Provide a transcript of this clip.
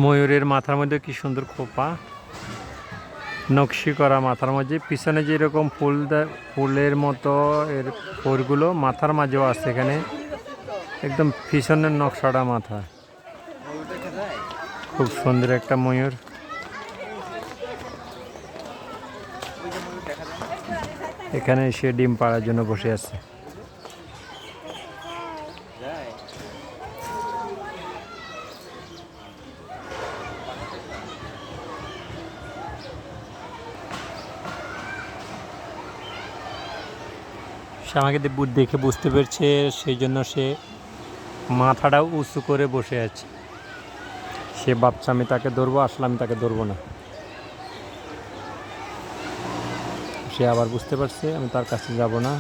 ময়ূরের মাথার মধ্যে কি সুন্দর খোপা, নকশি করা মাথার মধ্যে, পিছনে যেরকম ফুলের মতো এর ফুলগুলো মাথার মাঝেও আছে এখানে, একদম পিছনের নকশাটা মাথা। খুব সুন্দর একটা ময়ূর। এখানে সে ডিম পাড়ার জন্য বসে আছে। সে আমাকে দেখে বুঝতে পেরেছে, সেই জন্য সে মাথাটাও উঁচু করে বসে আছে। সে ভাবছে আমি তাকে ধরবো, আসলে আমি তাকে ধরবো না। সে আবার বুঝতে পারছে আমি তার কাছে যাব না।